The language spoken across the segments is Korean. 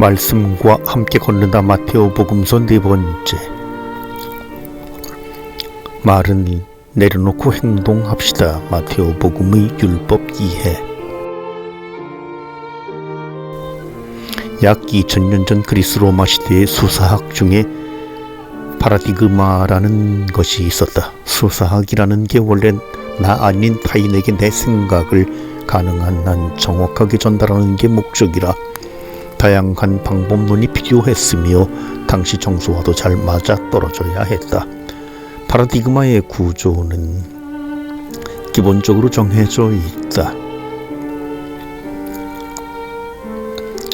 말씀과 함께 걷는다. 마테오 복음서 4번째. 말은 내려놓고 행동합시다. 마테오 복음의 율법 이해. 약 2000년 전 그리스 로마 시대의 수사학 중에 파라디그마라는 것이 있었다. 수사학이라는 게 원래 나 아닌 타인에게 내 생각을 가능한 한 정확하게 전달하는 게 목적이라 다양한 방법론이 필요했으며 당시 정서와도 잘 맞아떨어져야 했다. 파라디그마의 구조는 기본적으로 정해져 있다.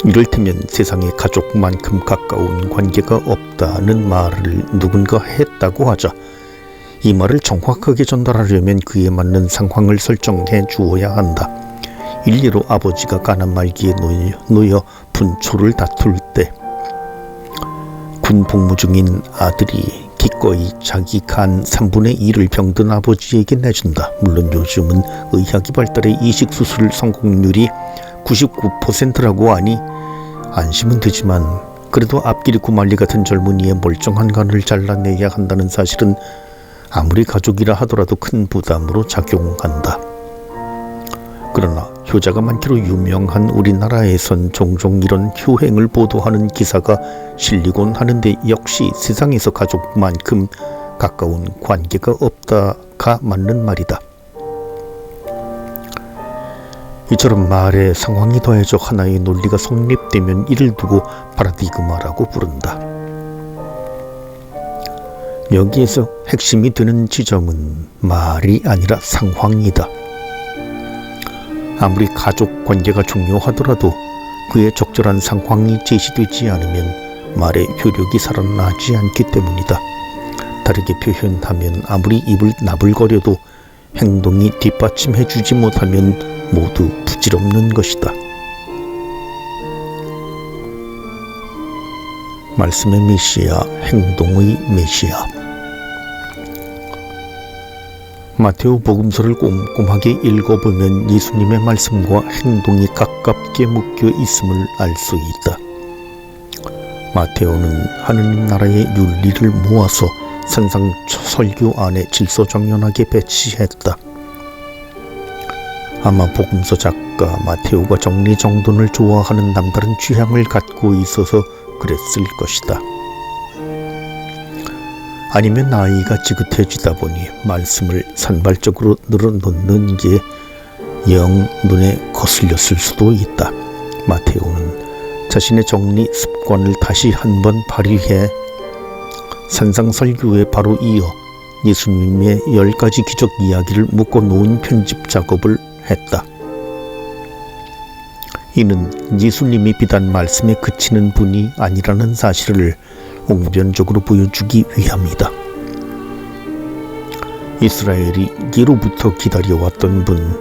이를테면 세상에 가족만큼 가까운 관계가 없다는 말을 누군가 했다고 하자 이 말을 정확하게 전달하려면 그에 맞는 상황을 설정해 주어야 한다. 일례로 아버지가 가난 말기에 놓여 분초를 다툴 때 군 복무 중인 아들이 기꺼이 자기 간 3분의 1을 병든 아버지에게 내준다. 물론 요즘은 의학이 발달해 이식수술 성공률이 99%라고 하니 안심은 되지만 그래도 앞길이 구말리 같은 젊은이의 멀쩡한 간을 잘라내야 한다는 사실은 아무리 가족이라 하더라도 큰 부담으로 작용한다. 그러나 효자가 많기로 유명한 우리나라에선 종종 이런 효행을 보도하는 기사가 실리곤 하는데 역시 세상에서 가족만큼 가까운 관계가 없다가 맞는 말이다. 이처럼 말에 상황이 더해져 하나의 논리가 성립되면 이를 두고 파라디그마라고 부른다. 여기에서 핵심이 되는 지점은 말이 아니라 상황이다. 아무리 가족 관계가 중요하더라도 그의 적절한 상황이 제시되지 않으면 말의 효력이 살아나지 않기 때문이다. 다르게 표현하면 아무리 입을 나불거려도 행동이 뒷받침해주지 못하면 모두 부질없는 것이다. 말씀의 메시아, 행동의 메시아. 마테오 복음서를 꼼꼼하게 읽어보면 예수님의 말씀과 행동이 가깝게 묶여 있음을 알 수 있다. 마테오는 하느님 나라의 윤리를 모아서 산상설교 안에 질서정연하게 배치했다. 아마 복음서 작가 마테오가 정리정돈을 좋아하는 남다른 취향을 갖고 있어서 그랬을 것이다. 아니면 나이가 지긋해지다 보니 말씀을 산발적으로 늘어놓는 게 영 눈에 거슬렸을 수도 있다. 마테오는 자신의 정리 습관을 다시 한번 발휘해 산상설교에 바로 이어 예수님의 10가지 기적 이야기를 묶어놓은 편집 작업을 했다. 이는 예수님이 비단 말씀에 그치는 분이 아니라는 사실을 웅변적으로 보여주기 위함이다. 이스라엘이 예로부터 기다려왔던 분,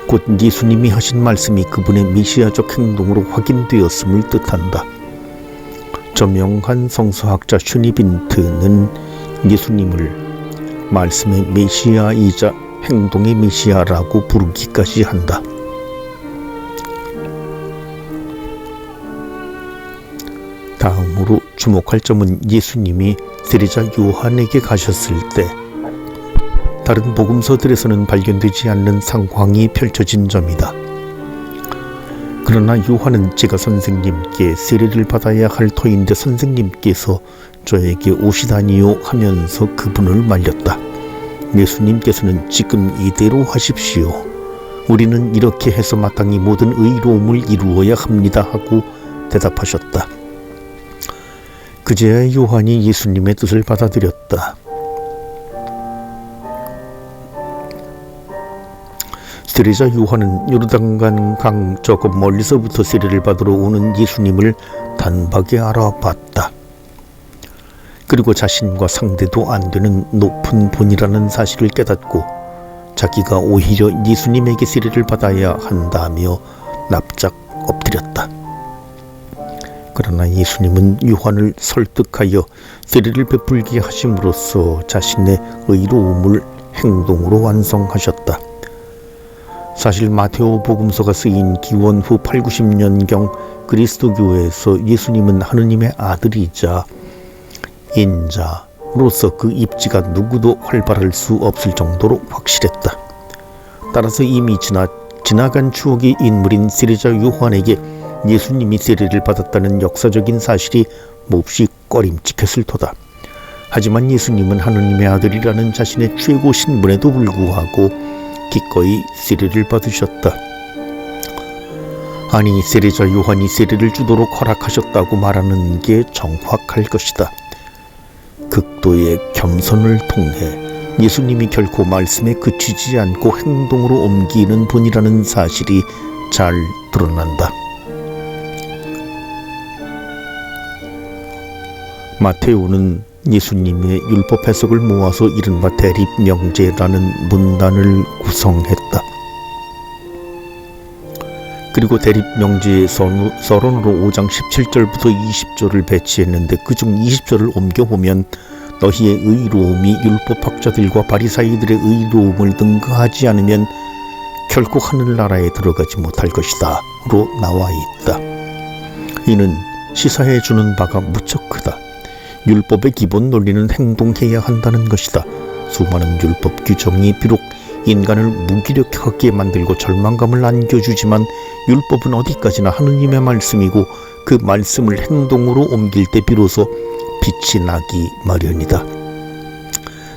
곧 예수님이 하신 말씀이 그분의 메시아적 행동으로 확인되었음을 뜻한다. 저명한 성서학자 슈니빈트는 예수님을 말씀의 메시아이자 행동의 메시아라고 부르기까지 한다. 다음으로 주목할 점은 예수님이 세례자 요한에게 가셨을 때 다른 복음서들에서는 발견되지 않는 상황이 펼쳐진 점이다. 그러나 요한은 제가 선생님께 세례를 받아야 할 터인데 선생님께서 저에게 오시다니요 하면서 그분을 말렸다. 예수님께서는 지금 이대로 하십시오. 우리는 이렇게 해서 마땅히 모든 의로움을 이루어야 합니다 하고 대답하셨다. 그제야 요한이 예수님의 뜻을 받아들였다. 세례자 요한은 요르단강 강 저거 멀리서부터 세례를 받으러 오는 예수님을 단박에 알아봤다. 그리고 자신과 상대도 안 되는 높은 분이라는 사실을 깨닫고 자기가 오히려 예수님에게 세례를 받아야 한다며 납작 엎드렸다. 그러나 예수님은 요한을 설득하여 세례를 베풀게 하심으로써 자신의 의로움을 행동으로 완성하셨다. 사실 마테오 복음서가 쓰인 기원 후 8, 90년경 그리스도교에서 예수님은 하느님의 아들이자 인자로서 그 입지가 누구도 활발할 수 없을 정도로 확실했다. 따라서 이미 지나간 추억의 인물인 세례자 요한에게 예수님이 세례를 받았다는 역사적인 사실이 몹시 꺼림칙했을 터다. 하지만 예수님은 하느님의 아들이라는 자신의 최고 신분에도 불구하고 기꺼이 세례를 받으셨다. 아니, 세례자 요한이 세례를 주도록 허락하셨다고 말하는 게 정확할 것이다. 극도의 겸손을 통해 예수님이 결코 말씀에 그치지 않고 행동으로 옮기는 분이라는 사실이 잘 드러난다. 마테오는 예수님의 율법 해석을 모아서 이른바 대립명제라는 문단을 구성했다. 그리고 대립명제의 서론으로 5장 17절부터 20절을 배치했는데 그중 20절을 옮겨보면 너희의 의로움이 율법학자들과 바리사이들의 의로움을 능가하지 않으면 결코 하늘나라에 들어가지 못할 것이다 로 나와 있다. 이는 시사해 주는 바가 무척 크다. 율법의 기본 논리는 행동해야 한다는 것이다. 수많은 율법 규정이 비록 인간을 무기력하게 만들고 절망감을 안겨주지만 율법은 어디까지나 하느님의 말씀이고 그 말씀을 행동으로 옮길 때 비로소 빛이 나기 마련이다.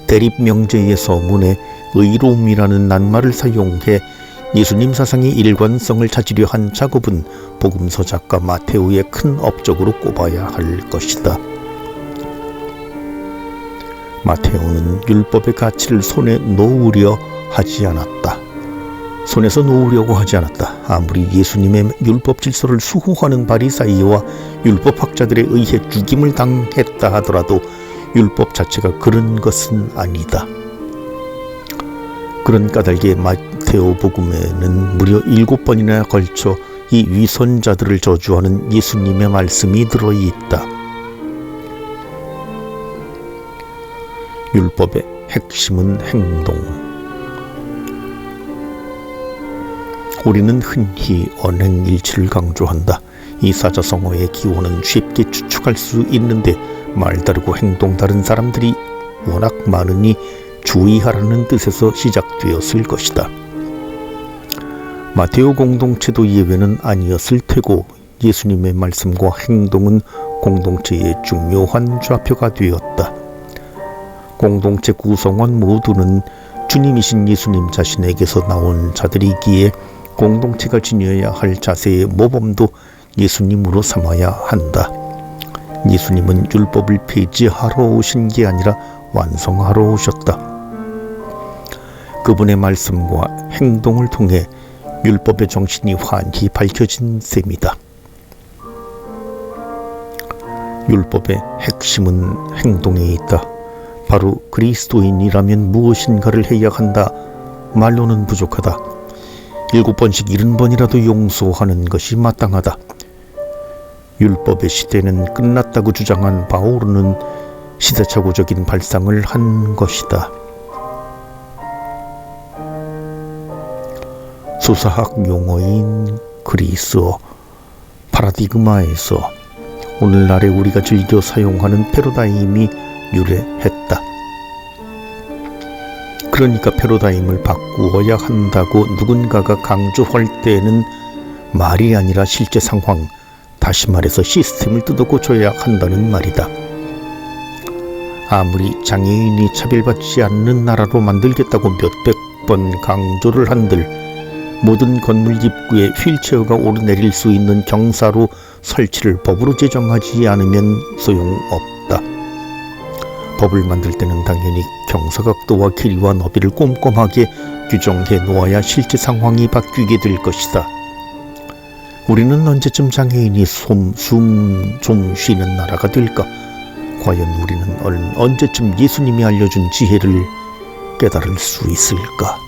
대립명제의 서문에 의로움이라는 낱말을 사용해 예수님 사상의 일관성을 찾으려 한 작업은 복음서 작가 마테오의 큰 업적으로 꼽아야 할 것이다. 마테오는 율법의 가치를 손에 놓으려 하지 않았다. 손에서 놓으려고 하지 않았다. 아무리 예수님의 율법 질서를 수호하는 바리사이와 율법학자들에 의해 죽임을 당했다 하더라도 율법 자체가 그런 것은 아니다. 그런 까닭에 마테오 복음에는 무려 7번이나 걸쳐 이 위선자들을 저주하는 예수님의 말씀이 들어있다. 율법의 핵심은 행동. 우리는 흔히 언행일치를 강조한다. 이 사자성어의 기원은 쉽게 추측할 수 있는데 말 다르고 행동 다른 사람들이 워낙 많으니 주의하라는 뜻에서 시작되었을 것이다. 마테오 공동체도 예외는 아니었을 테고 예수님의 말씀과 행동은 공동체의 중요한 좌표가 되었다. 공동체 구성원 모두는 주님이신 예수님 자신에게서 나온 자들이기에 공동체가 지녀야 할 자세의 모범도 예수님으로 삼아야 한다. 예수님은 율법을 폐지하러 오신 게 아니라 완성하러 오셨다. 그분의 말씀과 행동을 통해 율법의 정신이 환히 밝혀진 셈이다. 율법의 핵심은 행동에 있다. 바로 그리스도인이라면 무엇인가를 해야 한다. 말로는 부족하다. 7번씩 70번이라도 용서하는 것이 마땅하다. 율법의 시대는 끝났다고 주장한 바오르는 시대착오적인 발상을 한 것이다. 수사학 용어인 그리스어 파라디그마에서 오늘날에 우리가 즐겨 사용하는 패러다임이 유래했다. 그러니까 패러다임을 바꾸어야 한다고 누군가가 강조할 때에는 말이 아니라 실제 상황, 다시 말해서 시스템을 뜯어고쳐야 한다는 말이다. 아무리 장애인이 차별받지 않는 나라로 만들겠다고 몇백 번 강조를 한들 모든 건물 입구에 휠체어가 오르내릴 수 있는 경사로 설치를 법으로 제정하지 않으면 소용없다. 법을 만들 때는 당연히 경사각도와 길이와 너비를 꼼꼼하게 규정해 놓아야 실제 상황이 바뀌게 될 것이다. 우리는 언제쯤 장애인이 숨 좀 쉬는 나라가 될까? 과연 우리는 언제쯤 예수님이 알려준 지혜를 깨달을 수 있을까?